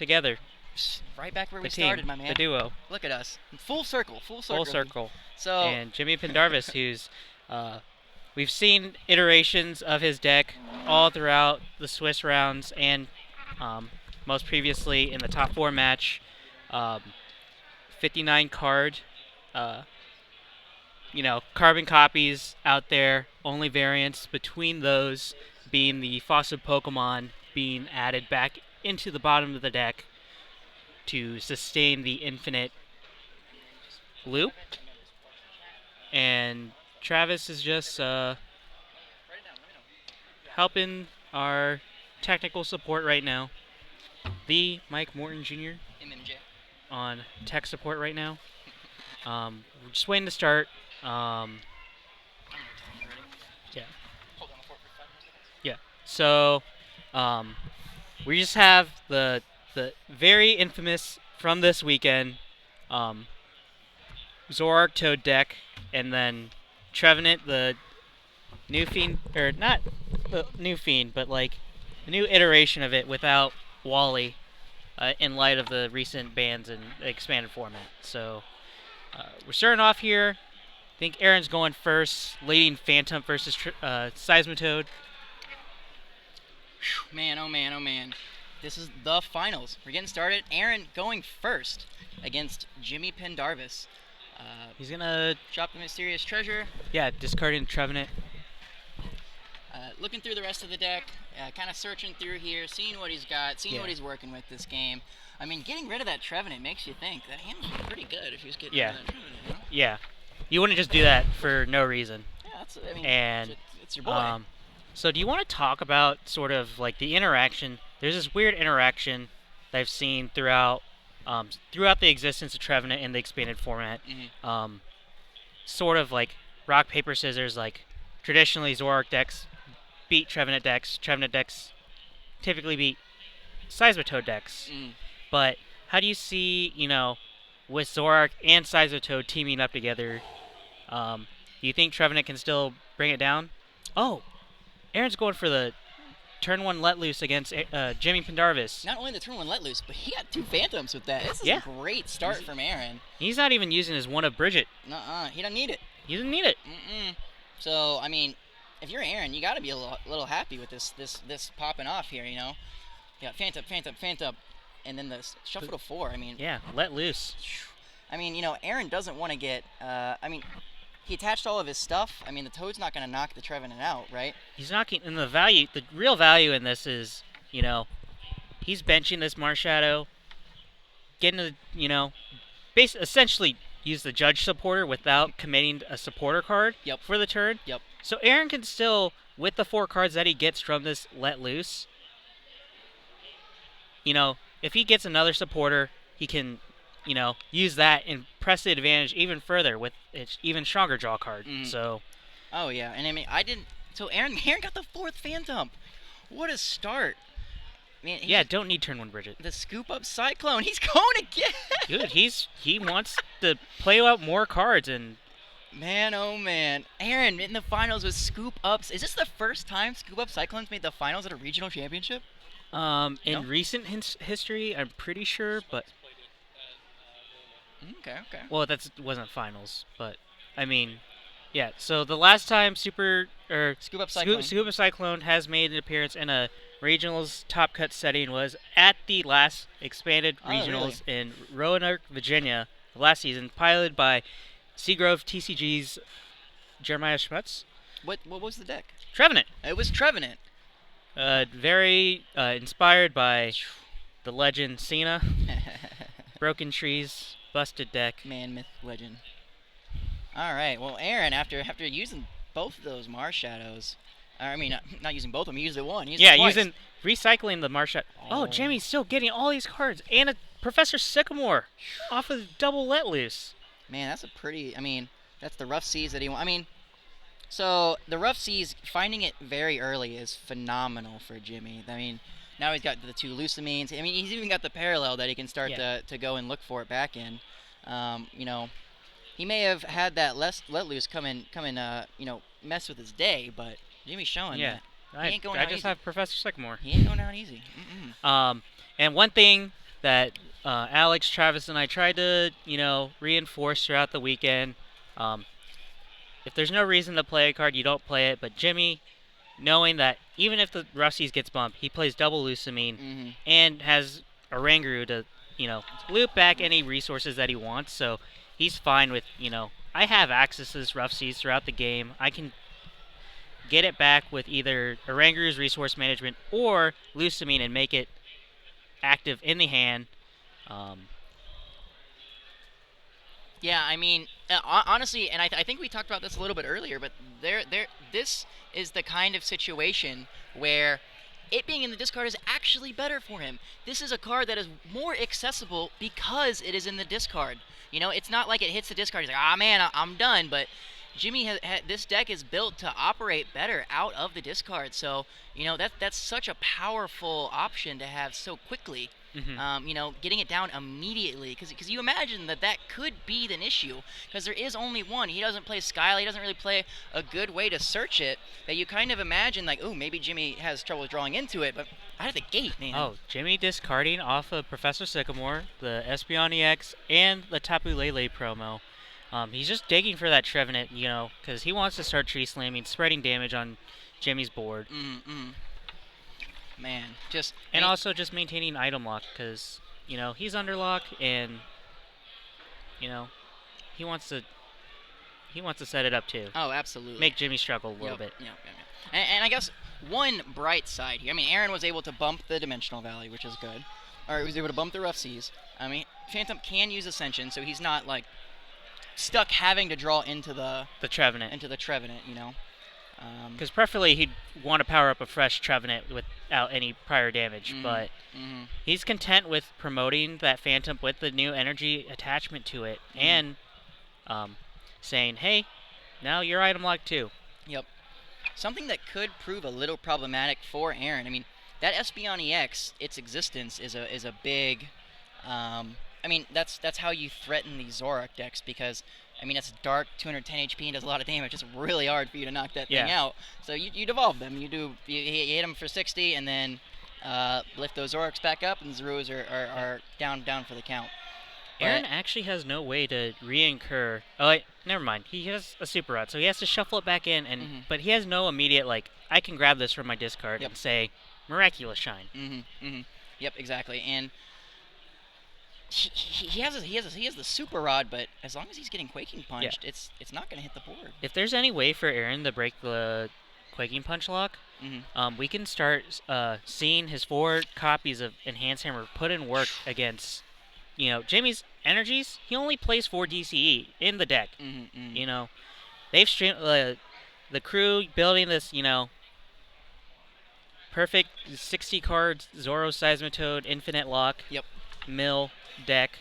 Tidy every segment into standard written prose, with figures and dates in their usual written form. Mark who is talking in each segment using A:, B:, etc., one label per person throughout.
A: together.
B: Right back where
A: The
B: we
A: team,
B: started, my man.
A: the duo.
B: Look at us. Full circle.
A: Full circle.
B: So
A: And Jimmy Pendarvis, who's we've seen iterations of his deck all throughout the Swiss rounds and most previously in the top 4 match. 59 card, carbon copies out there. Only variants between those being the fostered Pokemon being added back into the bottom of the deck to sustain the infinite loop. And Travis is just helping our technical support right now. The Mike Morton Jr.
B: MMJ.
A: on tech support right now. We're just waiting to start. Yeah. Yeah. So, we just have the very infamous from this weekend, Zoroark Toad deck, and then Trevenant, the new fiend, or not the new fiend, but like a new iteration of it without Wally, in light of the recent bans and expanded format. So we're starting off here. I think Aaron's going first, leading Phantom versus Seismitoad.
B: Man, oh man, oh man. This is the finals. We're getting started. Aaron going first against Jimmy Pendarvis.
A: He's gonna
B: drop the mysterious treasure.
A: Yeah, discarding Trevenant.
B: Looking through the rest of the deck, kind of searching through here, seeing what he's got, seeing what he's working with this game. I mean, getting rid of that Trevenant makes you think that hand was pretty good if he was getting rid of that Trevenant. You know?
A: Yeah, you wouldn't just do that for no reason.
B: Yeah, I mean,
A: and
B: it's your boy.
A: So do you want to talk about sort of like the interaction? There's this weird interaction that I've seen throughout the existence of Trevenant in the expanded format.
B: Mm-hmm.
A: Sort of like rock, paper, scissors, like traditionally Zoroark decks beat Trevenant decks. Trevenant decks typically beat Seismitoad decks. But how do you see, with Zoroark and Seismitoad teaming up together, do you think Trevenant can still bring it down? Oh, Aaron's going for the turn 1 let loose against Jimmy Pendarvis.
B: Not only the turn 1 let loose, but he got 2 Phantoms with that. This is a great start from Aaron.
A: He's not even using his one of Bridget.
B: He doesn't need it.
A: He doesn't need it.
B: So, I mean, if you're Aaron, you got to be a little happy with this popping off here, You got Phantom, and then the shuffle to 4. I mean,
A: yeah, let loose.
B: I mean, Aaron doesn't want to get. He attached all of his stuff. I mean, the Toad's not going to knock the Trevenant out, right?
A: He's knocking, and the real value in this is, he's benching this Marshadow, getting essentially use the Judge supporter without committing a supporter card for the turn.
B: Yep.
A: So Aaron can still, with the 4 cards that he gets from this let loose, if he gets another supporter, he can, use that and press the advantage even further with its even stronger draw card. So.
B: Oh yeah, and I mean So Aaron got the 4th Phantom. What a start! Man,
A: don't need turn 1 Bridget.
B: The scoop up Cyclone. He's going again.
A: Dude, he wants to play out more cards and.
B: Man, oh man, Aaron in the finals with scoop ups. Is this the first time scoop up Cyclones made the finals at a regional championship?
A: In recent history, I'm pretty sure, but.
B: Okay.
A: Well, that wasn't finals, but I mean, yeah. So the last time Scoop Up Cyclone has made an appearance in a regionals top cut setting was at the last expanded regionals in Roanoke, Virginia, last season, piloted by Seagrove TCG's Jeremiah Schmutz.
B: What was the deck?
A: Trevenant.
B: It was Trevenant.
A: Very inspired by the legend Cena. Broken trees. Busted deck.
B: Man, myth, legend. All right. Well, Aaron, after using both of those Marshadows, I mean, not using both of them, he used it one.
A: Recycling the Marshadow. Oh, Jimmy's still getting all these cards and a Professor Sycamore off of double let loose.
B: Man, that's that's the rough seas that he wants. I mean, so the rough seas, finding it very early is phenomenal for Jimmy. I mean, now he's got the 2 Lucamines. I mean, he's even got the parallel that he can start to go and look for it back in. He may have had that let loose come and mess with his day, but Jimmy's showing that he ain't going out easy.
A: I just have Professor Sycamore.
B: He ain't going out easy.
A: And one thing that Alex, Travis, and I tried to, reinforce throughout the weekend. Um, if there's no reason to play a card, you don't play it. But Jimmy, knowing that even if the Russies gets bumped, he plays double Lusamine and has a Rangaroo to, loop back any resources that he wants. So he's fine with, I have access to this Rough Seas throughout the game. I can get it back with either Orangaroo's resource management or Lusamine and make it active in the hand.
B: Yeah, I mean, honestly, and I think we talked about this a little bit earlier, but this is the kind of situation where it being in the discard is actually better for him. This is a card that is more accessible because it is in the discard. It's not like it hits the discard. He's like, ah, man, I'm done. But Jimmy this deck is built to operate better out of the discard. So, that's such a powerful option to have so quickly. Getting it down immediately, because you imagine that could be an issue, because there is only one. He doesn't play Skyla, he doesn't really play a good way to search it, that you kind of imagine, like, oh, maybe Jimmy has trouble drawing into it, but out of the gate, man.
A: Oh, Jimmy discarding off of Professor Sycamore, the Espeon EX, and the Tapu Lele promo. He's just digging for that Trevenant, because he wants to start tree slamming, spreading damage on Jimmy's board.
B: Man,
A: also just maintaining item lock, because he's under lock, and he wants to set it up too.
B: Oh, absolutely.
A: Make Jimmy struggle a little bit.
B: Yeah. And I guess one bright side here. I mean, Aaron was able to bump the Dimensional Valley, which is good. Or he was able to bump the Rough Seas. I mean, Phantom can use Ascension, so he's not like stuck having to draw into the
A: Trevenant. Because preferably he'd want to power up a fresh Trevenant without any prior damage, but he's content with promoting that Phantom with the new energy attachment to it, and saying, hey, now you're item locked too.
B: Yep. Something that could prove a little problematic for Aaron. I mean, that Espeon EX, its existence is a big. I mean, that's how you threaten the Zoroark decks, because I mean, it's dark, 210 HP, and does a lot of damage. It's really hard for you to knock that thing out. So you evolve them. You hit them for 60, and then lift those Zoroarks back up, and Zeroos are down for the count.
A: Aaron actually has no way to re-incur. Oh, wait, never mind. He has a Super Rod, so he has to shuffle it back in, and but he has no immediate, like, I can grab this from my discard and say, Miraculous Shine.
B: Yep, exactly. And he has the Super Rod, but as long as he's getting Quaking Punched, it's not going to hit the board.
A: If there's any way for Aaron to break the Quaking Punch lock, we can start seeing his 4 copies of Enhanced Hammer put in work against, Jimmy's energies. He only plays 4 DCE in the deck. They've streamed the crew building this, perfect 60 cards Zoro Seismitoad Infinite Lock. Mill deck,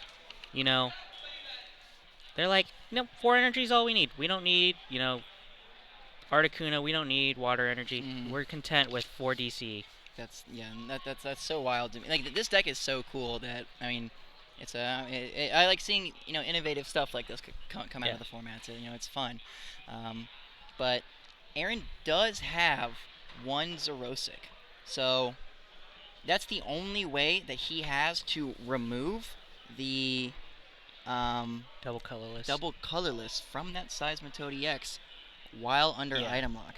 A: they're like, 4 energy is all we need. We don't need, Articuno. We don't need water energy. We're content with 4 DC.
B: That's so wild to me. Like, this deck is so cool that, I mean, it's I like seeing innovative stuff like this come out of the format. So, it's fun. But Aaron does have 1 Zerosic, so that's the only way that he has to remove the
A: double colorless
B: from that Seismitoad EX while under item lock.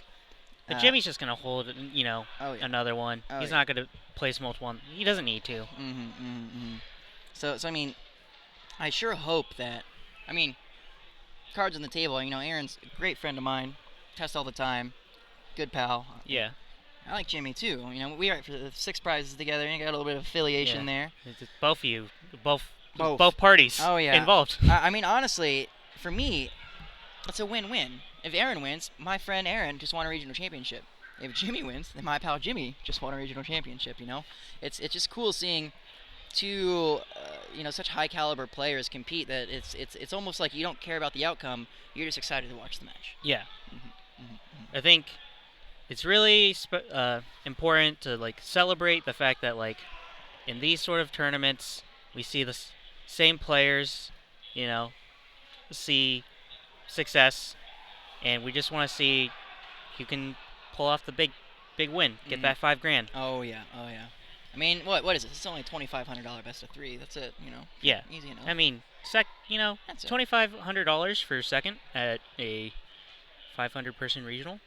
A: But Jimmy's just gonna hold, another one. He's not gonna place multiple. He doesn't need to.
B: So I mean, I sure hope that. I mean, cards on the table. Aaron's a great friend of mine. Test all the time. Good pal.
A: Yeah.
B: I like Jimmy too. We are for the 6 prizes together. You got a little bit of affiliation there.
A: It's both of you, both parties involved.
B: I mean, honestly, for me, it's a win-win. If Aaron wins, my friend Aaron just won a regional championship. If Jimmy wins, then my pal Jimmy just won a regional championship. It's just cool seeing 2 such high caliber players compete. That it's almost like you don't care about the outcome. You're just excited to watch the match.
A: Yeah. I think it's really important to celebrate the fact that in these sort of tournaments we see the same players, see success, and we just want to see who can pull off the big win, get that $5 grand.
B: Oh yeah. I mean, what is it? It's only $2,500 best of 3. That's it.
A: Yeah.
B: Easy enough.
A: I mean,
B: That's it.
A: $2,500 for second at a 500-person regional.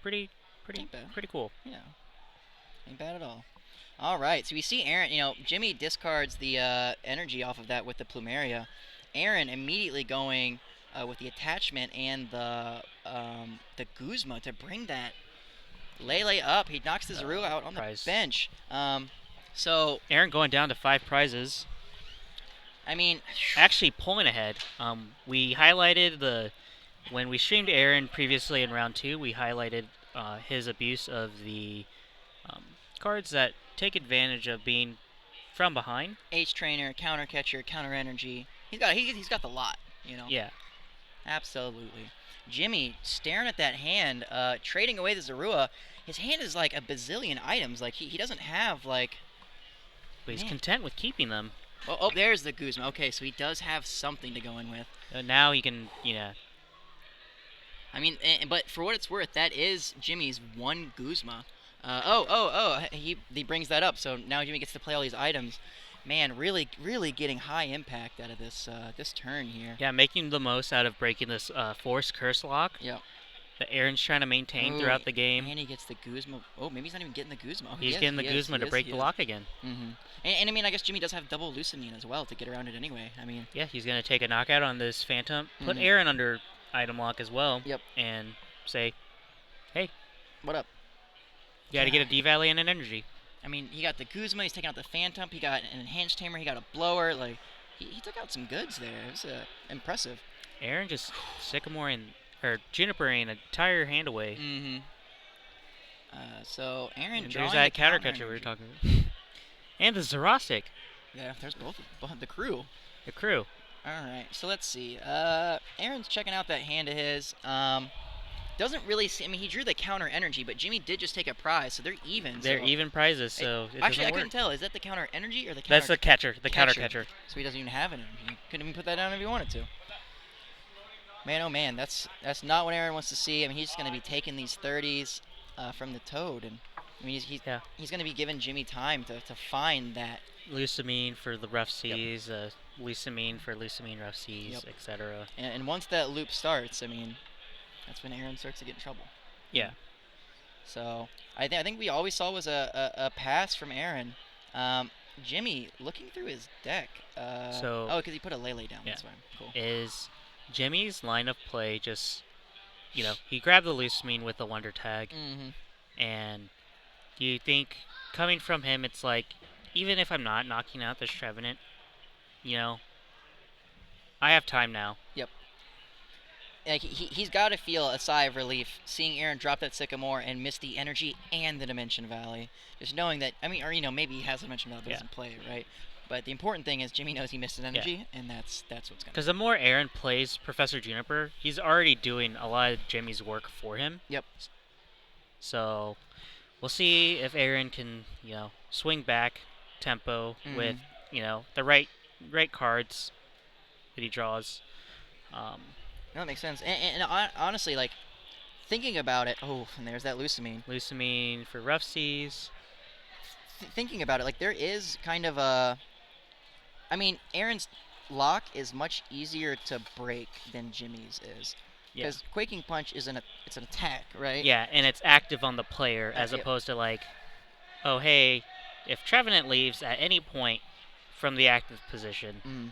A: Pretty
B: Ain't bad.
A: pretty cool.
B: Yeah. Ain't bad at all. All right, so we see Aaron. Jimmy discards the energy off of that with the Plumeria. Aaron immediately going with the attachment and the Guzma to bring that Lele up. He knocks the Zorua out on
A: prize.
B: the bench. So
A: Aaron going down to 5 prizes.
B: I mean,
A: Actually pulling ahead. We highlighted when we streamed Aaron previously in round 2. We highlighted his abuse of the cards that take advantage of being from behind.
B: H trainer, counter catcher, counter energy. He's got the lot.
A: Yeah.
B: Absolutely. Jimmy staring at that hand, trading away the Zorua. His hand is like a bazillion items. Like he doesn't have like.
A: But he's content with keeping them.
B: Oh, there's the Guzma. Okay, so he does have something to go in with.
A: Now he can,
B: I mean, but for what it's worth, that is Jimmy's one Guzma. He brings that up. So now Jimmy gets to play all these items. Man, really, really getting high impact out of this turn here.
A: Yeah, making the most out of breaking this force curse lock.
B: Yep.
A: That Aaron's trying to maintain throughout the game.
B: And he gets the Guzma. Oh, maybe he's not even getting the Guzma. Oh,
A: He's getting the Guzma to break the lock again.
B: Mm-hmm. And I mean, I guess Jimmy does have double Lucamine as well to get around it anyway. I mean.
A: Yeah, he's going to take a knockout on this Phantom. Put Aaron under item lock as well.
B: Yep.
A: And say, hey.
B: What up?
A: You got to get a D-Valley and an energy.
B: I mean, he got the Guzma, he's taking out the Phantom, he got an Enhanced Tamer, he got a Blower. Like, he took out some goods there. It was impressive.
A: Aaron just Junipering an entire hand away.
B: Mm-hmm. So, Aaron
A: and
B: drawing
A: there's that
B: the
A: counter catcher we were talking about. And the Zerastic.
B: Yeah, there's both the crew.
A: The crew.
B: Alright, so let's see. Aaron's checking out that hand of his. Doesn't really see. I mean, he drew the counter energy, but Jimmy did just take a prize, so they're even.
A: They're even prizes, so it
B: actually, I
A: couldn't
B: couldn't tell. Is that the counter energy or the counter?
A: That's the catcher. The counter catcher.
B: So he doesn't even have an energy. He couldn't even put that down if he wanted to. Man, oh man, that's not what Aaron wants to see. I mean, he's going to be taking these 30s from the Toad, and I mean, he's going to be giving Jimmy time to find that.
A: Lucamine for the rough seas, Lucamine for Lucamine rough seas, etc.
B: And once that loop starts, I mean, that's when Aaron starts to get in trouble.
A: Yeah.
B: So I think we always saw was a pass from Aaron. Jimmy looking through his deck. Because he put a Lele down. Yeah. That's why. Cool.
A: Is Jimmy's line of play just, he grabbed the Lucamine with the Wonder Tag, and do you think coming from him, it's like, even if I'm not knocking out this Trevenant, I have time now.
B: Yep. Like he's got to feel a sigh of relief seeing Aaron drop that Sycamore and miss the energy and the Dimension Valley. Just knowing that, I mean, or maybe he has a Dimension Valley but doesn't play it, right? But the important thing is Jimmy knows he missed an energy, and that's what's going to.
A: Because the more Aaron plays Professor Juniper, he's already doing a lot of Jimmy's work for him.
B: Yep.
A: So we'll see if Aaron can, swing back tempo with, the right cards that he draws.
B: No, that makes sense. And honestly, like, thinking about it, and there's that Lucamine.
A: Lucamine for rough seas.
B: Thinking about it, like, there is kind of a... I mean, Aaron's lock is much easier to break than Jimmy's is. Because Quaking Punch is it's an attack, right?
A: Yeah, and it's active on the player as opposed to, like, oh, hey, if Trevenant leaves at any point from the active position,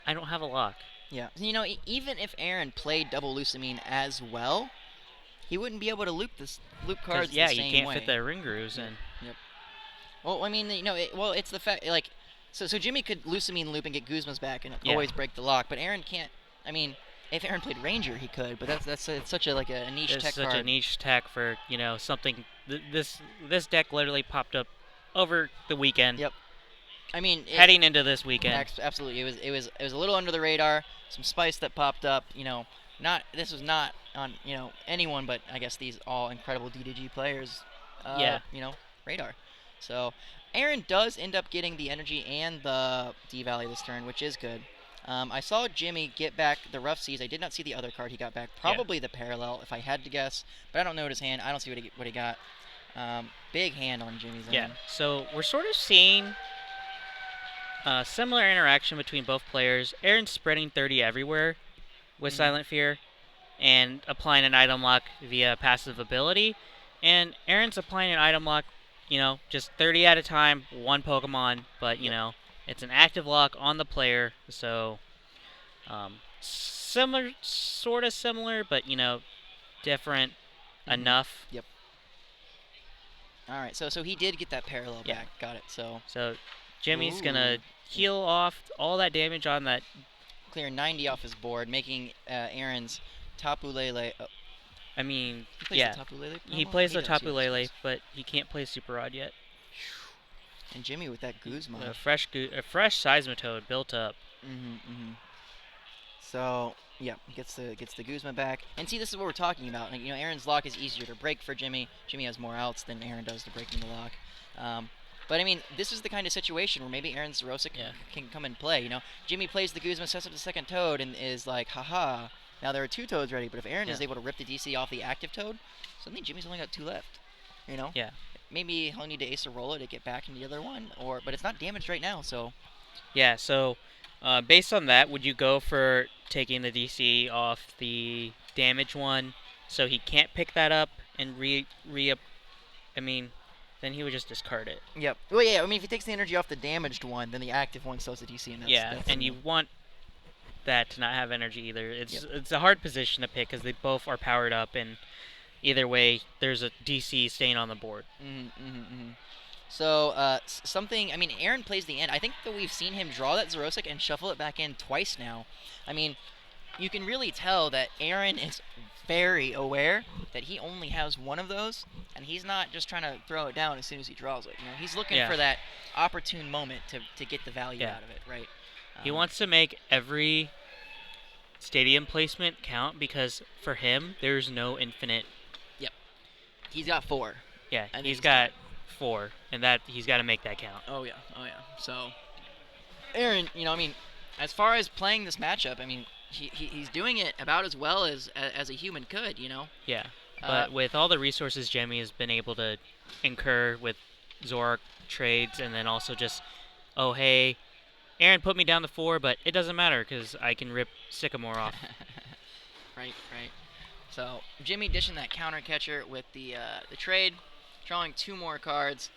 A: I don't have a lock.
B: Yeah. Even if Aaron played double Lucamine as well, he wouldn't be able to loop cards the same way.
A: Yeah, you can't fit the ring grooves in.
B: Yep. Well, I mean, it's the fact, like, so Jimmy could Lucamine loop and get Guzma's back and always break the lock, but Aaron can't. I mean, if Aaron played Ranger, he could, but it's such a niche tech card.
A: It's such a niche tech for, something. This deck literally popped up over the weekend.
B: Yep. I mean,
A: heading into this weekend.
B: Absolutely, it was a little under the radar. Some spice that popped up. This was not on anyone but I guess these all incredible DDG players. Radar. So Aaron does end up getting the energy and the D Valley this turn, which is good. I saw Jimmy get back the rough seas. I did not see the other card he got back. Probably the parallel, if I had to guess, but I don't know his hand. I don't see what he got. Big hand on Jimmy's
A: Yeah.
B: end.
A: So we're sort of seeing similar interaction between both players. Aaron's spreading 30 everywhere with Silent Fear and applying an item lock via passive ability. And Aaron's applying an item lock, just 30 at a time, one Pokemon, but, it's an active lock on the player. So similar, sort of similar, but, different enough.
B: Yep. All right, so he did get that parallel back. Got it.
A: So Jimmy's going to heal off all that damage on that.
B: Clear 90 off his board, making Aaron's Tapu Lele. Oh.
A: I mean,
B: He plays the Tapu Lele
A: he
B: promo?
A: plays the
B: does,
A: Tapu
B: he
A: Lele,
B: does.
A: but he can't play Super Rod yet.
B: And Jimmy with that Guzma.
A: A fresh Seismitoad built up.
B: So yeah, gets the Guzma back. And see, this is what we're talking about. Like, Aaron's lock is easier to break for Jimmy. Jimmy has more outs than Aaron does to breaking the lock. But I mean, this is the kind of situation where maybe Aaron's Rosa can come and play. Jimmy plays the Guzma, sets up the second Toad, and is like, haha. Now there are 2 Toads ready. But if Aaron is able to rip the DC off the active Toad, suddenly Jimmy's only got 2 left.
A: Yeah.
B: Maybe he'll need to Ace Arola to get back in the other one, but it's not damaged right now, so.
A: Yeah. So, based on that, would you go for taking the DC off the damage one, so he can't pick that up and I mean, then he would just discard it.
B: Yep. Well, yeah. I mean, if he takes the energy off the damaged one, then the active one still has the DC, and that's
A: and you want that to not have energy either. It's a hard position to pick because they both are powered up, and either way, there's a DC staying on the board.
B: So, something. I mean, Aaron plays the end. I think that we've seen him draw that Xerosic and shuffle it back in twice now. I mean, you can really tell that Aaron is very aware that he only has one of those, and he's not just trying to throw it down as soon as he draws it. He's looking for that opportune moment to get the value out of it, right?
A: He wants to make every stadium placement count because for him, there's no infinite.
B: Yep. He's got 4.
A: Yeah, he's got 4, and that he's got to make that count.
B: Oh yeah. So, Aaron, I mean, as far as playing this matchup, I mean, he's doing it about as well as a human could,
A: Yeah, but with all the resources Jimmy has been able to incur with Zoroark trades, and then also just, oh hey, Aaron put me down to 4, but it doesn't matter because I can rip Sycamore off.
B: Right. So Jimmy dishing that counter catcher with the trade, drawing 2 more cards.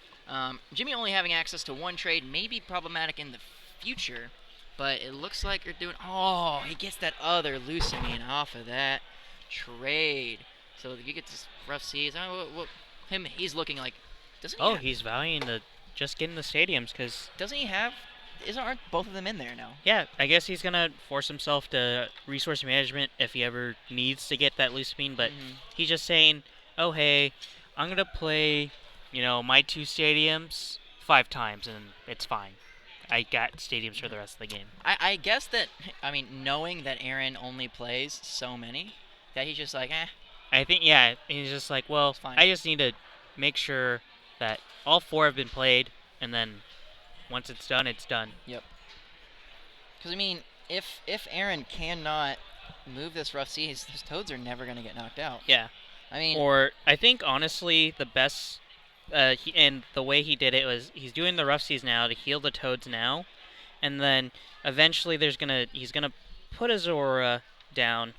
B: Jimmy only having access to 1 trade may be problematic in the future, but it looks like you're doing. Oh, he gets that other Lucamine off of that trade. So you get this rough seas. He's looking like. Doesn't he?
A: He's valuing to just get in the stadiums because.
B: Doesn't he have? Aren't both of them in there now?
A: Yeah, I guess he's gonna force himself to resource management if he ever needs to get that Lucamine. But he's just saying, oh hey, I'm gonna play, my 2 stadiums 5 times and it's fine. I got stadiums for the rest of the game.
B: I guess that, I mean, knowing that Aaron only plays so many, that he's just like,
A: I think, he's just like, well, I just need to make sure that all 4 have been played, and then once it's done, it's done.
B: Yep. Because, I mean, if Aaron cannot move this rough sea, his Toads are never going to get knocked out.
A: Yeah.
B: I mean...
A: Or, I think, honestly, the best... and the way he did it was he's doing the rough seas now to heal the Toads now, and then eventually he's gonna put a Zora down,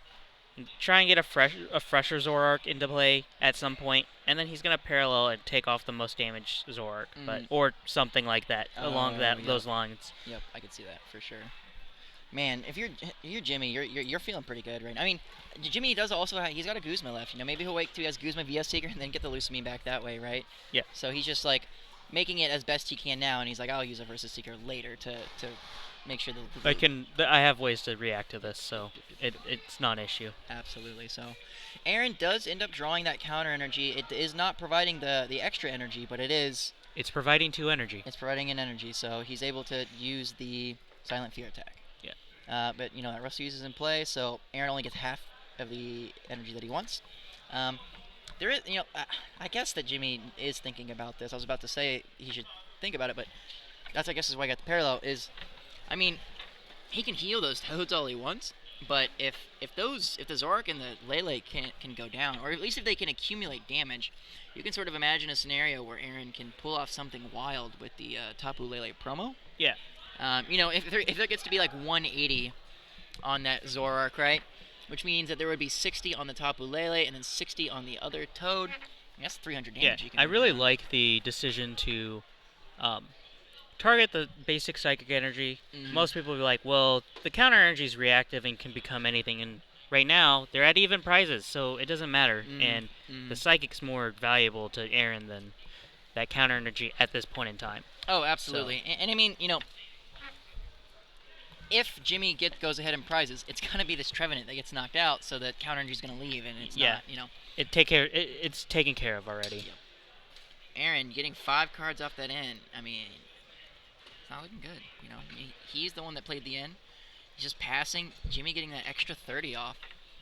A: try and get a fresher Zoroark into play at some point, and then he's gonna parallel and take off the most damaged Zoroark, or something like that along those lines.
B: Yep, I could see that for sure. Man, if you're Jimmy, you're feeling pretty good right now. I mean, Jimmy does also he's got a Guzma left. Maybe he'll wait till he has Guzma VS Seeker and then get the Lucamine back that way, right?
A: Yeah.
B: So he's just like making it as best he can now, and he's like, I'll use a Versus Seeker later to make sure that
A: I have ways to react to this, so it's not an issue.
B: Absolutely. So Aaron does end up drawing that counter energy. It is not providing the extra energy, but it's
A: providing 2 energy.
B: It's providing an energy, so he's able to use the Silent Fear attack.
A: Yeah.
B: But that Rust is in play, so Aaron only gets half of the energy that he wants. There is, I guess that Jimmy is thinking about this. I was about to say he should think about it, but that's, I guess, is why I got the parallel. I mean, he can heal those Toads all he wants, But if the Zorak and the Lele can go down, or at least if they can accumulate damage, you can sort of imagine a scenario where Aaron can pull off something wild with the Tapu Lele promo.
A: Yeah.
B: If there gets to be like 180 on that Zorak, right? Which means that there would be 60 on the Tapu Lele and then 60 on the other Toad. That's 300 damage.
A: Yeah, I really like the decision to target the basic psychic energy. Most people will be like, well, the counter energy is reactive and can become anything. And right now, they're at even prizes, so it doesn't matter. And the psychic's more valuable to Aaron than that counter energy at this point in time.
B: Oh, absolutely. So. And I mean, if Jimmy goes ahead in prizes, it's going to be this Trevenant that gets knocked out, so the counter energy is going to leave, and it's not,
A: It's taken care of already.
B: Yep. Aaron getting 5 cards off that end. I mean, it's not looking good. He's the one that played the end. He's just passing. Jimmy getting that extra 30 off.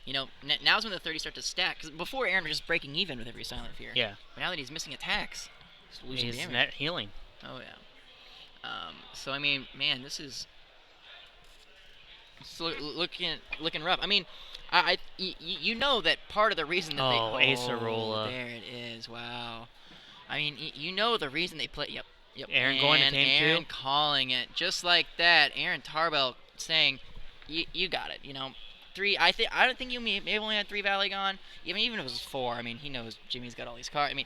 B: Now's when the 30 start to stack. Because before Aaron was just breaking even with every Silent Fear.
A: Yeah.
B: But now that he's missing attacks, he's losing damage.
A: He's net healing.
B: Oh yeah. So I mean, man, this is looking rough. I mean, you know that part of the reason that
A: Acerola.
B: There it is. Wow. I mean, you know the reason they play. Yep.
A: Aaron going to game 2.
B: Aaron calling it just like that. Aaron Tarbell saying, "You got it." 3. I don't think you may have only had 3 Valley gone. Even if it was 4. I mean, he knows Jimmy's got all these cards. I mean,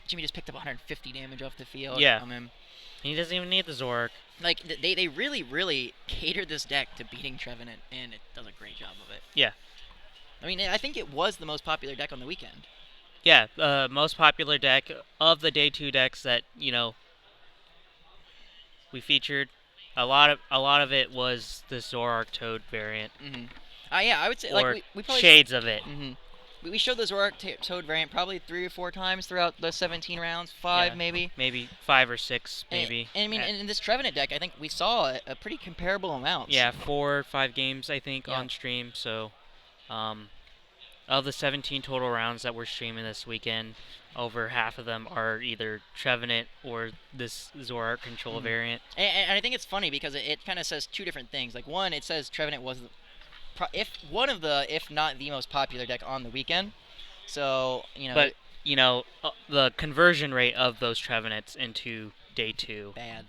B: Jimmy just picked up 150 damage off the field.
A: Yeah. He doesn't even need the Zorak.
B: Like, they really, really catered this deck to beating Trevenant, and it does a great job of it.
A: Yeah.
B: I mean, I think it was the most popular deck on the weekend.
A: Yeah, most popular deck of the day 2 decks that, we featured. A lot of it was the Zorak Toad variant.
B: Yeah, I would say,
A: or
B: like, we probably...
A: shades of it.
B: We showed the Zorak Toad variant probably 3 or 4 times throughout the 17 rounds. 5, maybe.
A: Maybe 5 or 6, maybe.
B: And I mean, in this Trevenant deck, I think we saw a pretty comparable amount.
A: Yeah, 4 or 5 games, I think, on stream. So, of the 17 total rounds that we're streaming this weekend, over half of them are either Trevenant or this Zorak control variant.
B: And I think it's funny because it kind of says 2 different things. Like, one, it says Trevenant was... if not the most popular deck on the weekend. So,
A: But, the conversion rate of those Trevenants into day 2.
B: Bad.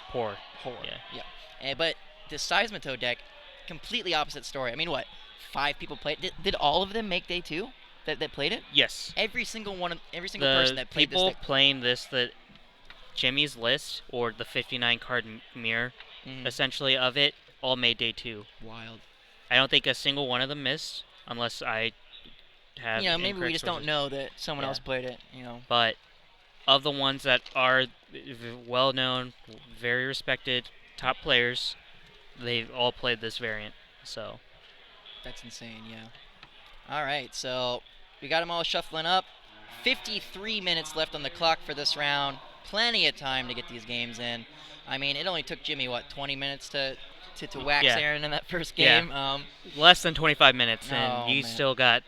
A: Poor.
B: Yeah. But the Seismitoad deck, completely opposite story. I mean, what? 5 people played. Did all of them make day 2 that played it?
A: Yes.
B: Every single person that played this deck.
A: People playing the Jimmy's list, or the 59 card mirror, essentially, of it, all made day 2.
B: Wild.
A: I don't think a single one of them missed, unless I have.
B: Maybe we just don't know that someone else played it.
A: But of the ones that are well-known, very respected top players, they've all played this variant. So
B: that's insane. Yeah. All right, so we got them all shuffling up. 53 minutes left on the clock for this round. Plenty of time to get these games in. I mean, it only took Jimmy 20 minutes to wax Aaron in that first game.
A: Yeah. Less than 25 minutes, and you still got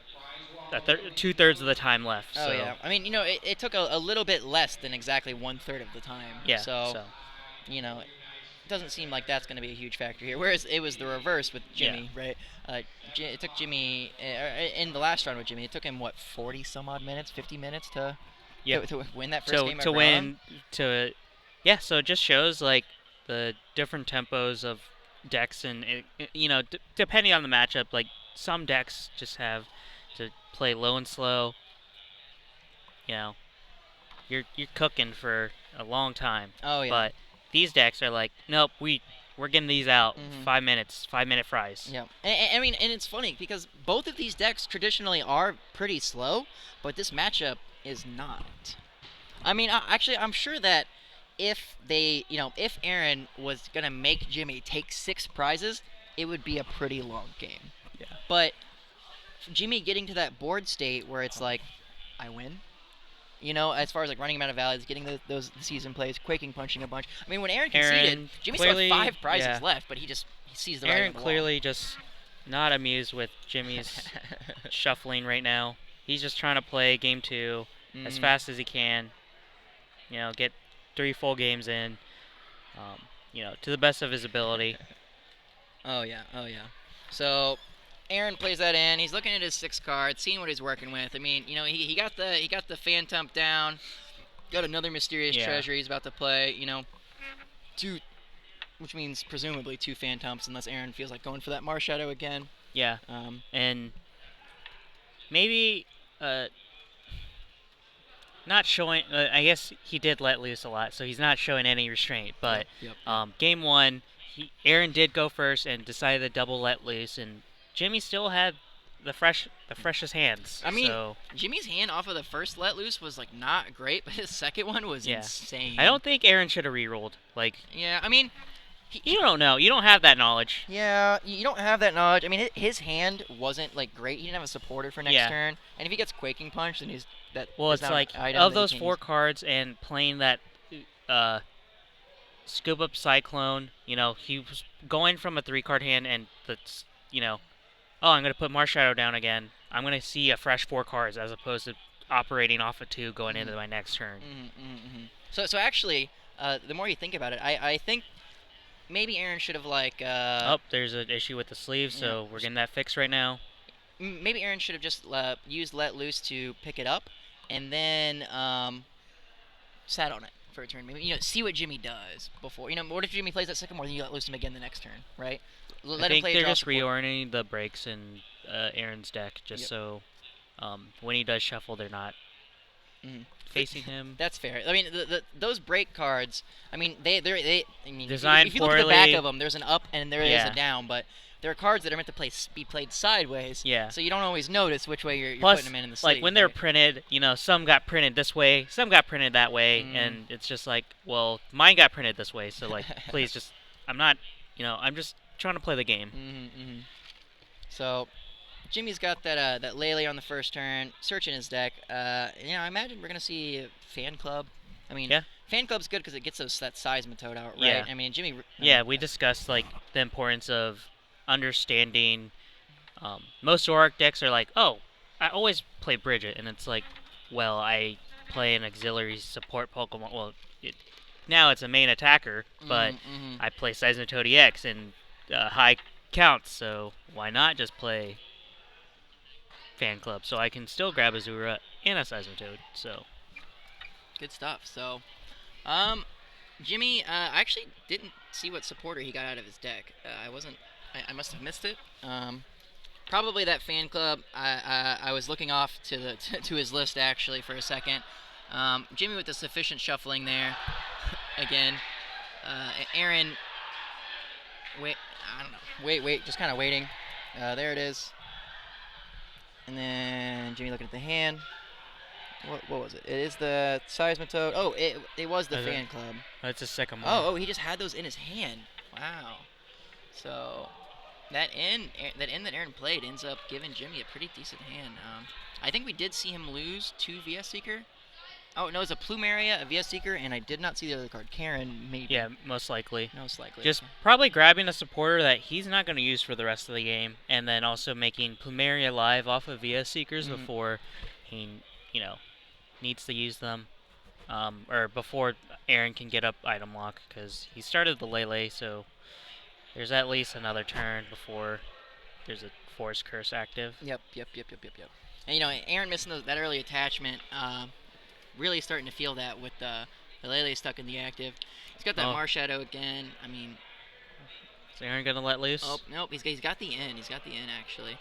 A: 2/3 of the time left.
B: Oh, yeah. I mean, it took a little bit less than exactly 1/3 of the time.
A: Yeah.
B: So. It doesn't seem like that's going to be a huge factor here. Whereas it was the reverse with Jimmy, right? It took Jimmy, in the last round with Jimmy, it took him, 40-some-odd minutes, 50 minutes to win that first game?
A: So it just shows, like, the different tempos of decks, and depending on the matchup, like some decks just have to play low and slow. You're cooking for a long time.
B: Oh yeah.
A: But these decks are like, nope, we're getting these out 5 minutes, 5-minute fries.
B: Yeah, and it's funny because both of these decks traditionally are pretty slow, but this matchup is not. I mean, actually, I'm sure that if Aaron was gonna make Jimmy take 6 prizes, it would be a pretty long game.
A: Yeah.
B: But Jimmy getting to that board state where it's like, I win. As far as like running him out of valleys, getting those season plays, quaking, punching a bunch. I mean, when Aaron conceded, Jimmy still had 5 prizes left, but he sees the
A: Aaron
B: writing on the
A: clearly just not amused with Jimmy's shuffling right now. He's just trying to play game 2 as fast as he can. Get 3 full games in. To the best of his ability.
B: Oh yeah. So Aaron plays that in. He's looking at his 6 cards, seeing what he's working with. I mean, you know, he got the Phantom down. Got another mysterious treasure he's about to play. You know, 2, which means presumably 2 Phantoms, unless Aaron feels like going for that Marshadow again.
A: Yeah. And maybe not showing. I guess he did let loose a lot, so he's not showing any restraint. But game 1, Aaron did go first and decided to double let loose, and Jimmy still had the freshest hands.
B: I mean,
A: so.
B: Jimmy's hand off of the first let loose was like not great, but his second one was insane.
A: I don't think Aaron should have re-rolled. Like.
B: Yeah, I mean.
A: You don't know. You don't have that knowledge.
B: Yeah, you don't have that knowledge. I mean, his hand wasn't like great. He didn't have a supporter for next turn, and if he gets Quaking Punch, then he's that.
A: Well, it's like of those 4 cards and playing that Scoop Up Cyclone. You know, he was going from a 3-card hand, and that's oh, I'm gonna put Marshadow down again. I'm gonna see a fresh 4 cards as opposed to operating off of 2 going into my next turn.
B: So actually, the more you think about it, I think. Maybe Aaron should have like.
A: Oh, there's an issue with the sleeve, so we're getting that fixed right now.
B: Maybe Aaron should have just used Let Loose to pick it up, and then sat on it for a turn. Maybe see what Jimmy does before. What if Jimmy plays that second more, then you let loose him again the next turn, right?
A: I think they're just reorienting the breaks in Aaron's deck, just so when he does shuffle, they're not. Facing him.
B: That's fair. I mean, those break cards. I mean, they. I mean,
A: designed
B: if you look at the back of them, there's an up and there is a down, but there are cards that are meant to be played sideways.
A: Yeah.
B: So you don't always notice which way you're
A: Plus,
B: putting them in the sleeve.
A: Like when they're printed, some got printed this way, some got printed that way, and it's just like, well, mine got printed this way, so like, please just, I'm not, I'm just trying to play the game.
B: So. Jimmy's got that Lele on the first turn, searching his deck. I imagine we're gonna see Fan Club. I mean, Fan Club's good because it gets that Seismitoad out, right?
A: Yeah.
B: I mean, Jimmy.
A: We discussed like the importance of understanding. Most Zoroark decks are like, oh, I always play Bridget, and it's like, well, I play an auxiliary support Pokemon. Well, now it's a main attacker, but I play Seismitoad EX and high counts, so why not just play Fan Club, so I can still grab a Zura and a Seismitoad. So
B: good stuff. So, Jimmy, I actually didn't see what supporter he got out of his deck. I must have missed it. Probably that Fan Club. I was looking off to his list actually for a second. Jimmy with the sufficient shuffling there. Again, Aaron. Wait, I don't know. Wait, just kind of waiting. There it is. And then Jimmy looking at the hand. What was it? It is the Seismitoad. Oh, it was the Fan Club.
A: That's a second one.
B: Oh, he just had those in his hand. Wow. So that end that Aaron played ends up giving Jimmy a pretty decent hand. I think we did see him lose to VS Seeker. Oh, no, it's a Plumeria, a VS Seeker, and I did not see the other card. Karen, maybe.
A: Yeah, most likely.
B: Most likely.
A: Just probably grabbing a supporter that he's not going to use for the rest of the game, and then also making Plumeria live off of VS Seekers before he, needs to use them. Or before Aaron can get up item lock, because he started the Lele, so there's at least another turn before there's a Force Curse active.
B: Yep. And, Aaron missing that early attachment, really starting to feel that with the Lele stuck in the active. He's got that Marshadow again. I mean,
A: is Aaron gonna let loose?
B: Oh nope, he's got the in. He's got the in actually.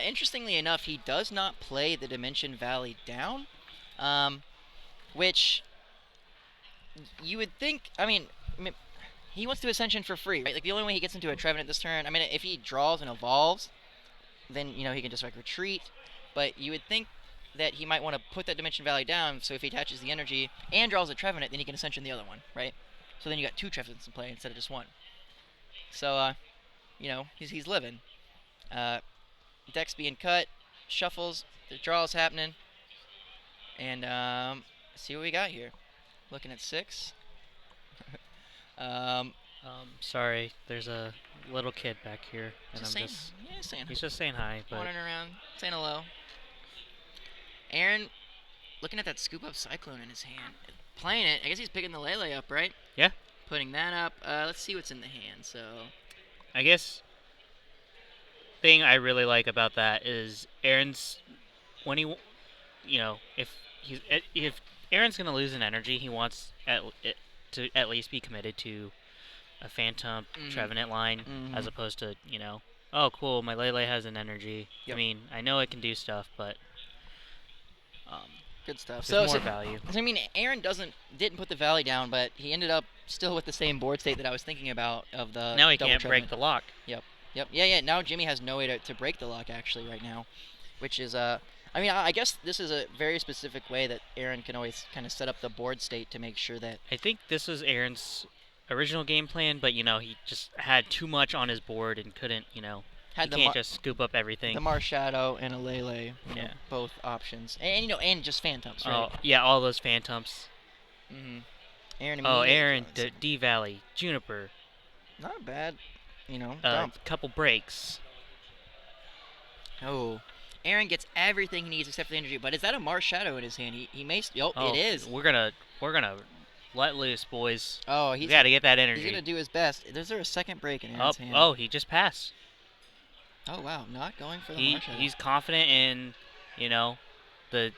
B: Interestingly enough, he does not play the Dimension Valley down, which you would think. I mean, he wants to Ascension for free, right? Like the only way he gets into a Trevenant this turn. I mean, if he draws and evolves, then he can just like retreat. But you would think that he might want to put that Dimension Valley down, so if he attaches the energy and draws a Trevenant, then he can Ascension the other one, right? So then you got 2 Trevenants in play instead of just 1. So, he's living. Deck's being cut, shuffles, the draw's happening, and see what we got here. Looking at 6.
A: Sorry, there's a little kid back here, and he's just saying hi, but
B: wandering around, saying hello. Aaron, looking at that Scoop Up Cyclone in his hand, playing it. I guess he's picking the Lele up, right?
A: Yeah.
B: Putting that up. Let's see what's in the hand. So,
A: I guess thing I really like about that is Aaron's when he, if Aaron's gonna lose an energy, he wants to at least be committed to a Phantom Trevenant line as opposed to oh cool, my Lele has an energy.
B: Yep.
A: I mean, I know it can do stuff, but
B: good stuff.
A: There's more value.
B: I mean, Aaron didn't put the Valley down, but he ended up still with the same board state that I was thinking about of the.
A: Now he can't break the lock.
B: Yep. Yeah. Now Jimmy has no way to break the lock actually right now, which is I mean, I guess this is a very specific way that Aaron can always kind of set up the board state to make sure that.
A: I think this was Aaron's original game plan, but he just had too much on his board and couldn't, he can't just scoop up everything.
B: The Marshadow and a Lele, both options, and just Phantoms, right?
A: Oh yeah, all those Phantoms.
B: Aaron.
A: D Valley, Juniper.
B: Not a bad,
A: dump. Couple breaks.
B: Oh, Aaron gets everything he needs except for the energy. But is that a Marshadow in his hand? He may. It is.
A: We're gonna let loose, boys.
B: Oh,
A: we gotta get that energy.
B: He's gonna do his best. Is there a second break in Aaron's hand?
A: Oh, he just passed.
B: Oh wow, not going for the Marshadow.
A: He's confident in, the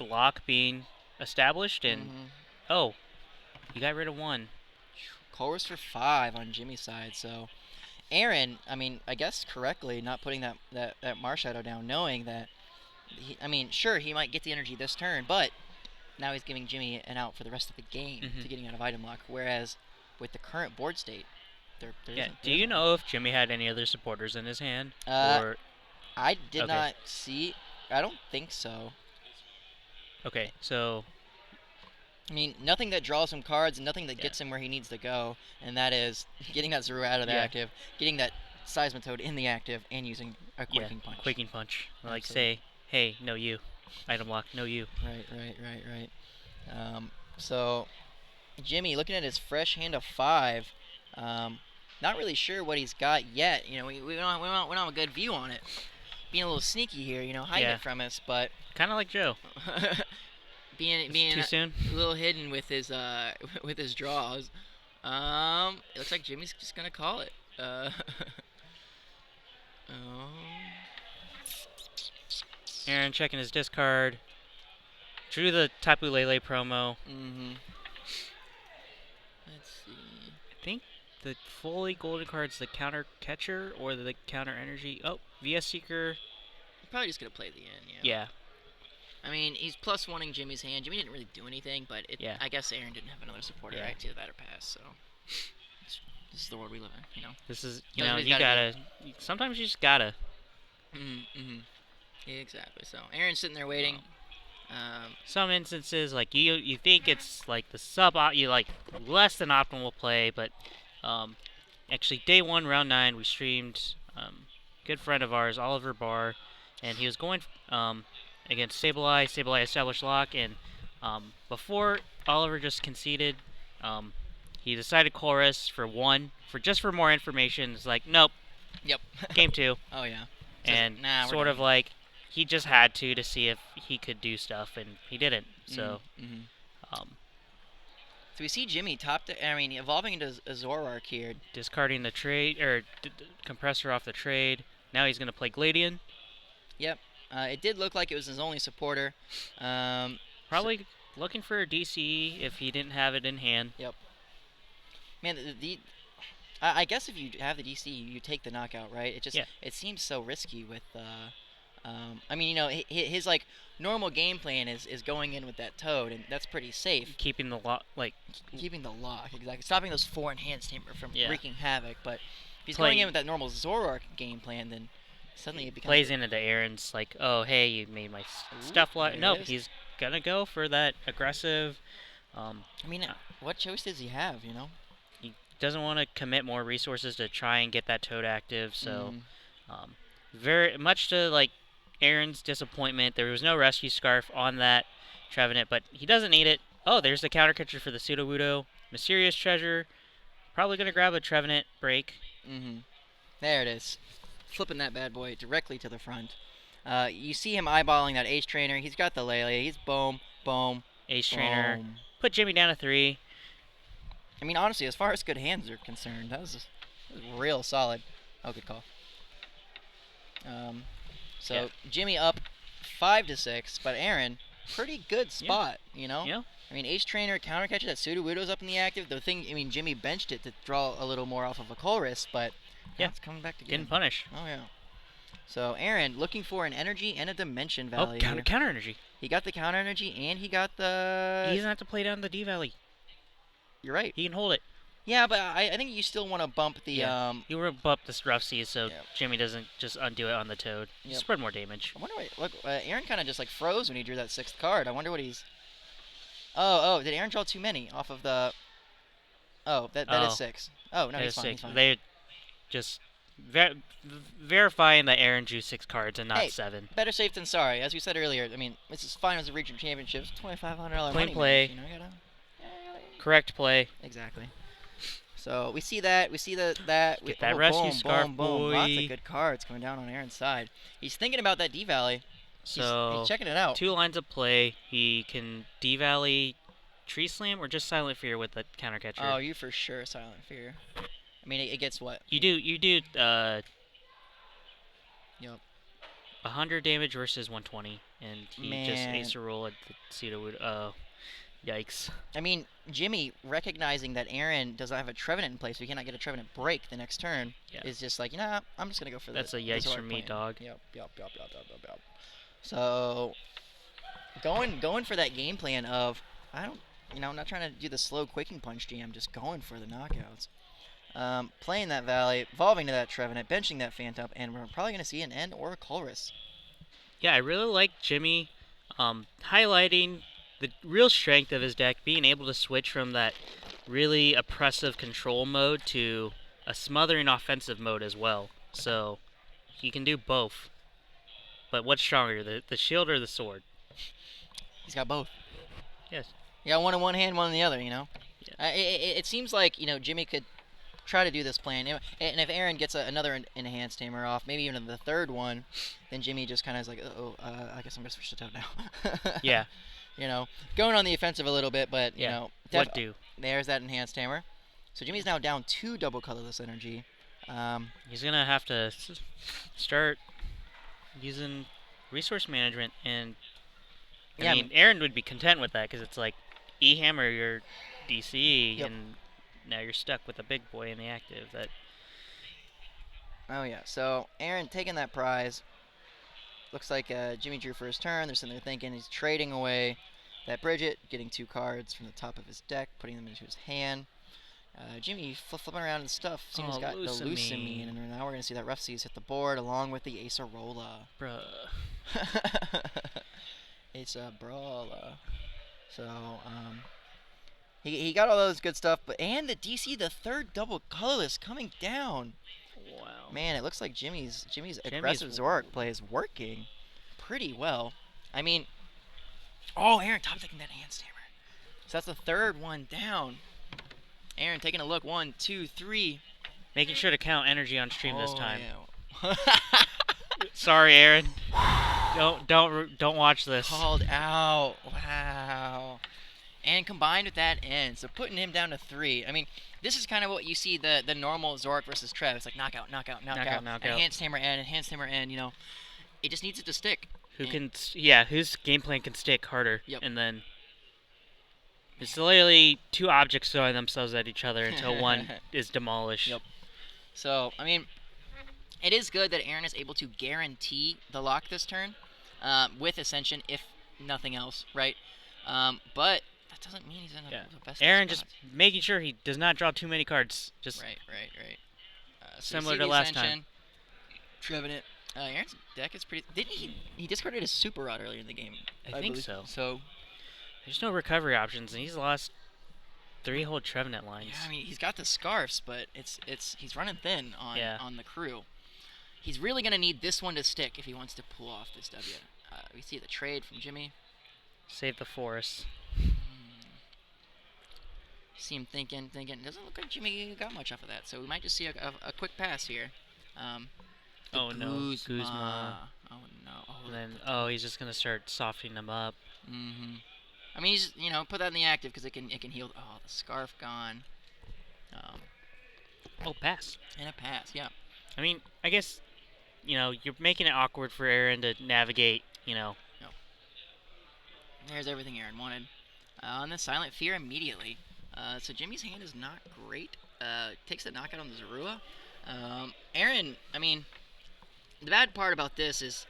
A: lock being established, and oh, you got rid of one.
B: Chorus for 5 on Jimmy's side, so Aaron, I mean, I guess correctly not putting that Marshadow down, knowing that, sure, he might get the energy this turn, but now he's giving Jimmy an out for the rest of the game to getting out of item lock, whereas with the current board state, there isn't.
A: Do you know if Jimmy had any other supporters in his hand?
B: I did not see. I don't think so.
A: Okay, so
B: I mean, nothing that draws him cards and nothing that gets him where he needs to go, and that is getting that Zero out of the active, getting that Seismitoad in the active, and using a Quaking Punch.
A: Quaking Punch. Like say, hey, no you. Item lock, no you.
B: Right. So, Jimmy, looking at his fresh hand of 5, not really sure what he's got yet. We don't have a good view on it. Being a little sneaky here, hiding it from us, but
A: kind of like Joe.
B: being
A: too soon.
B: A little hidden with his draws. It looks like Jimmy's just gonna call it.
A: Aaron checking his discard. Drew the Tapu Lele promo.
B: Let's see.
A: I think the fully golden card's the counter catcher or the counter energy. Oh, VS Seeker.
B: Probably just gonna play the end.
A: Yeah.
B: I mean, he's plus oneing Jimmy's hand. Jimmy didn't really do anything, but I guess Aaron didn't have another supporter, right? To that or pass, so this is the world we live in,
A: This is, you gotta. Sometimes you just gotta.
B: Exactly. So Aaron's sitting there waiting.
A: Some instances, like you think it's like the less than optimal play, but actually day 1, round 9, we streamed. Good friend of ours, Oliver Barr, and he was going against Sableye. Sableye established lock, and before Oliver just conceded, he decided chorus for 1 for more information. It's like, nope.
B: Yep.
A: Game 2.
B: Oh yeah.
A: And sort of like he just had to see if he could do stuff, and he didn't. So.
B: So we see Jimmy evolving into a Zoroark here.
A: Discarding the trade or compressor off the trade. Now he's gonna play Gladian.
B: Yep. It did look like it was his only supporter.
A: Probably looking for a DCE if he didn't have it in hand.
B: Yep. Man, I guess if you have the DCE, you take the knockout, right? It seems so risky with. His like normal game plan is going in with that Toad, and that's pretty safe.
A: Keeping the lock,
B: exactly. Stopping those 4 enhanced him from wreaking havoc. But if he's going in with that normal Zoroark game plan, then suddenly it becomes
A: plays into the Aaron's like, oh hey, you made my stuff like. Nope, he's gonna go for that aggressive.
B: What choice does he have?
A: He doesn't want to commit more resources to try and get that Toad active. So, very much to like Aaron's disappointment, there was no rescue scarf on that Trevenant, but he doesn't need it. Oh, there's the counter catcher for the Sudowoodo. Mysterious Treasure. Probably gonna grab a Trevenant break.
B: There it is. Flipping that bad boy directly to the front. You see him eyeballing that Ace Trainer. He's got the Lele. He's boom.
A: Ace Trainer. Put Jimmy down to 3.
B: I mean, honestly, as far as good hands are concerned, that was real solid. Oh, good call. So Jimmy up 5-6, but Aaron, pretty good spot, you know?
A: Yeah.
B: I mean, Ace Trainer counter catcher, that Sudowoodo's up in the active. The thing, I mean, Jimmy benched it to draw a little more off of a Colress, but now it's coming back to
A: getting punished.
B: Oh, yeah. So Aaron looking for an energy and a dimension valley.
A: Oh, counter energy.
B: He got the counter energy and he got the.
A: He doesn't have to play down the D Valley.
B: You're right.
A: He can hold it.
B: Yeah, but I think you still want to bump the.
A: You want to bump this rough seas so Jimmy doesn't just undo it on the Toad. You spread more damage.
B: I wonder what. Look, Aaron kind of just like froze when he drew that 6th card. I wonder what he's. Oh, did Aaron draw too many off of the? Oh, that is 6. Oh no, he's fine. He's fine.
A: They just verifying that Aaron drew 6 cards and not 7.
B: Better safe than sorry. As we said earlier, I mean, this is fine as a regional championships. $2,500 money.
A: Play.
B: You know,
A: Correct play.
B: Exactly. So we see that. We see that.
A: Get that rescue scarf, boy.
B: Lots of good cards coming down on Aaron's side. He's thinking about that D Valley.
A: So
B: he's checking it out.
A: 2 lines of play. He can D Valley, Tree Slam, or just Silent Fear with the counter catcher.
B: Oh, you for sure Silent Fear. I mean, it gets what?
A: You do.
B: Yep.
A: 100 damage versus 120, and he just ace a roll at the Sudowoodo. Oh, yikes.
B: I mean, Jimmy recognizing that Aaron doesn't have a Trevenant in place, so he cannot get a Trevenant break the next turn, is just like, nah, I'm just gonna go for
A: this. That's a yikes for me, dog.
B: Yep. So, going for that game plan of, I'm not trying to do the slow quaking punch GM, just going for the knockouts. Playing that Valley, evolving to that Trevenant, benching that Phantom, and we're probably going to see an End or a Colress.
A: Yeah, I really like Jimmy highlighting the real strength of his deck, being able to switch from that really oppressive control mode to a smothering offensive mode as well. So he can do both. But what's stronger, the shield or the sword?
B: He's got both.
A: Yes.
B: You got one in one hand, one in the other, you know?
A: Yeah.
B: It seems like, Jimmy could try to do this plan. And if Aaron gets another enhanced tamer off, maybe even the 3rd one, then Jimmy just kind of is like, I guess I'm going to switch to Toad now.
A: Yeah.
B: Going on the offensive a little bit, but,
A: what do?
B: There's that enhanced tamer. So Jimmy's now down 2 double colorless energy.
A: He's going to have to start using resource management, and I mean, Aaron would be content with that because it's like E-hammer your DC, and now you're stuck with a big boy in the active.
B: Oh yeah, so Aaron taking that prize. Looks like Jimmy drew for his turn. They're sitting there thinking he's trading away that Bridget, getting 2 cards from the top of his deck, putting them into his hand. Jimmy flipping around and stuff. He's got the Lusamine, and now we're going to see that Rough Seas hit the board along with the Acerola.
A: Bruh.
B: Acerola. So, he got all those good stuff, and the DC, the 3rd double colorless coming down.
A: Wow.
B: Man, it looks like Jimmy's aggressive Zoroark play is working pretty well. I mean, Aaron top decking that enhanced hammer. So that's the 3rd one down. Aaron taking a look. 1, 2, 3.
A: Making sure to count energy on stream this time.
B: Yeah.
A: Sorry, Aaron. Don't watch this.
B: Called out. Wow. And combined with that end, so putting him down to 3. I mean, this is kind of what you see the normal Zoroark versus Trev. It's like knockout. Enhanced hammer end. It just needs it to stick.
A: Whose game plan can stick harder.
B: Yep.
A: And then it's literally 2 objects throwing themselves at each other until one is demolished.
B: Yep. So, I mean, it is good that Aaron is able to guarantee the lock this turn with Ascension, if nothing else, right? But that doesn't mean he's in the best
A: Aaron
B: spot.
A: just making sure he does not draw too many cards. Just
B: right. So
A: similar to last time.
B: Trevenant. Aaron's deck is pretty. Didn't he discarded his Super Rod earlier in the game?
A: I think so.
B: So
A: there's no recovery options, and he's lost 3 whole Trevenant lines.
B: Yeah, I mean he's got the scarfs, but he's running thin on the crew. He's really gonna need this one to stick if he wants to pull off this W. We see the trade from Jimmy.
A: Save the forest.
B: See him thinking. Doesn't look like Jimmy got much off of that, so we might just see a quick pass here.
A: Oh no, Guzma.
B: Oh no.
A: And then he's just gonna start softening them up.
B: Mm-hmm. I mean, he's put that in the active because it can heal. Oh, the scarf gone.
A: Pass.
B: And a pass, yeah.
A: I mean, I guess you're making it awkward for Aaron to navigate.
B: There's everything Aaron wanted. On the Silent Fear immediately. So Jimmy's hand is not great. Takes the knockout on the Zorua. Aaron, I mean, the bad part about this is,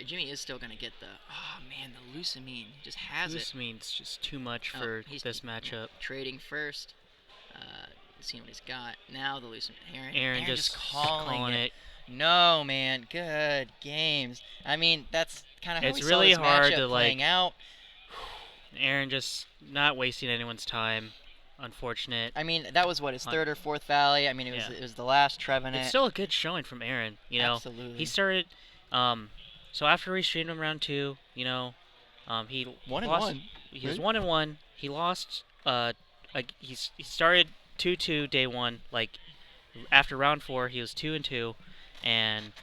B: Jimmy is still going to get the, oh man, the Lucamine. He just has it.
A: Lucamine's just too much for this matchup.
B: Trading first. Seeing what he's got. Now the Lucamine.
A: Aaron just calling it.
B: No, man. Good games. I mean, that's kind of how
A: it's
B: we
A: really
B: saw this
A: hard
B: matchup
A: to
B: playing out.
A: Aaron just not wasting anyone's time. Unfortunate.
B: I mean, that was his third or fourth Valley. I mean, it was the last Trevenant.
A: It's still a good showing from Aaron.
B: Absolutely.
A: He started. So after we streamed him round 2, he
B: 1-1.
A: He was 1-1. He lost. He started 2-2 day 1. Like after round 4, he was 2-2, and